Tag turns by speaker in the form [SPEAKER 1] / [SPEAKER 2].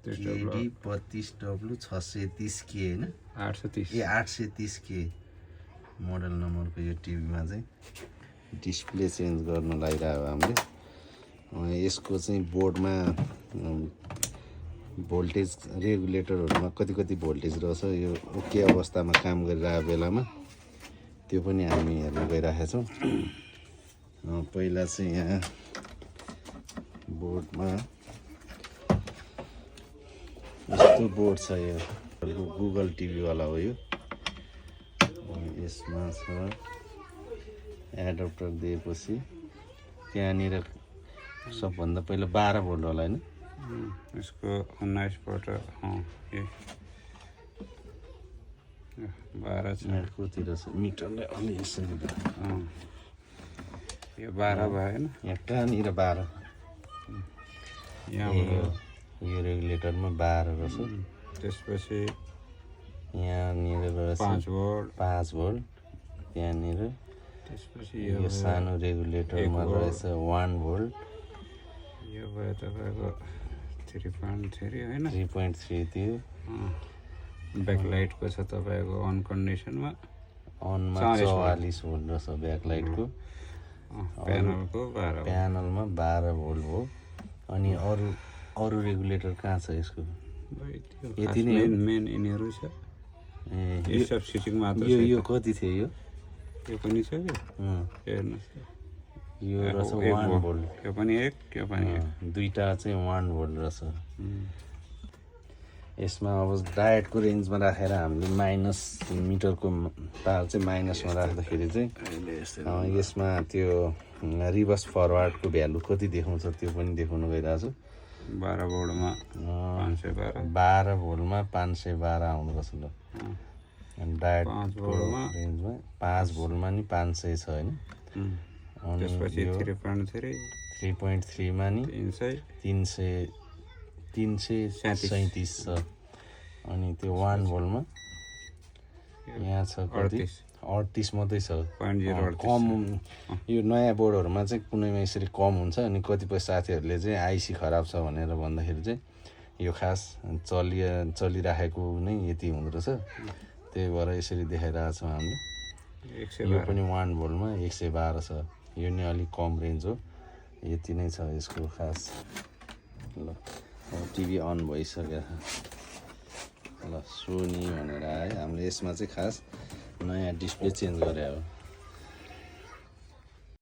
[SPEAKER 1] AD32W 630K हैन
[SPEAKER 2] 830
[SPEAKER 1] ए 830K model नम्बरको यो टिभीमा चाहिँ डिस्प्ले चेन्ज गर्न लागिरहेको हामीले यसको चाहिँ बोर्डमा भोल्टेज रेगुलेटरहरुमा कति भोल्टेज रहेछ यो ओके अवस्थामा काम गरिरहेको बेलामा त्यो पनि हामी हेर्न गइरहेका छौं पहिला चाहिँ यहाँ बोर्डमा यस्तो बोर्ड छ यो गुगल टिभी वाला हो यो यसमा छ एडाप्टर दिएपछि त्यहाँनिर सबभन्दा पहिला 12 भोल्ट होला हैन
[SPEAKER 2] यसको 19 बाट ये 12 छ
[SPEAKER 1] कति रहेछ मिटरले अलि यसरी
[SPEAKER 2] यो 12 भयो हैन
[SPEAKER 1] यहाँ कहाँनिर 12
[SPEAKER 2] यहाँ
[SPEAKER 1] यो रेगुलेटरमा 12 रहेछ
[SPEAKER 2] त्यसपछि
[SPEAKER 1] यहाँनिर रहेछ 5 भोल्ट त्यहाँनिर
[SPEAKER 2] त्यसपछि
[SPEAKER 1] यो सानो रेगुलेटरमा रहेछ 1 भोल्ट
[SPEAKER 2] यो भयो तपाईको 3.3 हैन
[SPEAKER 1] 3.3 थियो
[SPEAKER 2] ब्याकलाइटको छ तपाईको अन कन्डिसनमा
[SPEAKER 1] अनमा 44 भोल्ट रहेछ ब्याकलाइटको
[SPEAKER 2] प्यानलको 12
[SPEAKER 1] प्यानलमा 12 भोल्ट हो अनि अरु रेगुलेटर कहाँ छ यसको
[SPEAKER 2] यति नै मेन यिनीहरु छ यो सब सेटिङ मात्र छ
[SPEAKER 1] यो कति थियो यो
[SPEAKER 2] पनि छ के हेर्नुस्
[SPEAKER 1] यो रहेछ 1 भोल्ट
[SPEAKER 2] यो पनि एक यो पनि एक
[SPEAKER 1] दुईटा चाहिँ 1 भोल्ट रहेछ यसमा अब डायटको रेन्जमा राखेर हामीले माइनस मिटरको तार चाहिँ माइनसमा राख्दाखेरि चाहिँ यसमा त्यो रिभर्स फरवर्डको भ्यालु कति देखाउँछ त्यो पनि देखाउन गइरहेको छु
[SPEAKER 2] 12 भोल्टमा 512
[SPEAKER 1] 12 भोल्टमा 512 आउनु पर्छ ल अनि डायट
[SPEAKER 2] 5 भोल्टमा
[SPEAKER 1] रेन्जमा 5 भोल्टमा नि 500 छ हैन अनि
[SPEAKER 2] त्यसपछि
[SPEAKER 1] 3.3 मा नि 337 छ अनि त्यो 1 भोल्टमा यहाँ छ कति 38 मात्रै छ कम यो नयाँ बोर्डहरुमा चाहिँ कुनैमा यसरी कम हुन्छ अनि कतिपय साथीहरुले चाहिँ आइसी खराब छ भनेर भन्दाखेरि चाहिँ यो खास चलिराखेको नै यति हुँदो रहेछ त्यही भएर यसरी देखाइरहेको छौं हामीले यो पनि 1 भोल्टमा 112 छ यो नि अलि कम रेन्ज हो यति नै छ यसको खास ल टिभी अन भइसक्यो ल सोनी भनेर आयो हामीले यसमा चाहिँ खास नयाँ डिस्प्ले चेन्ज गरे हो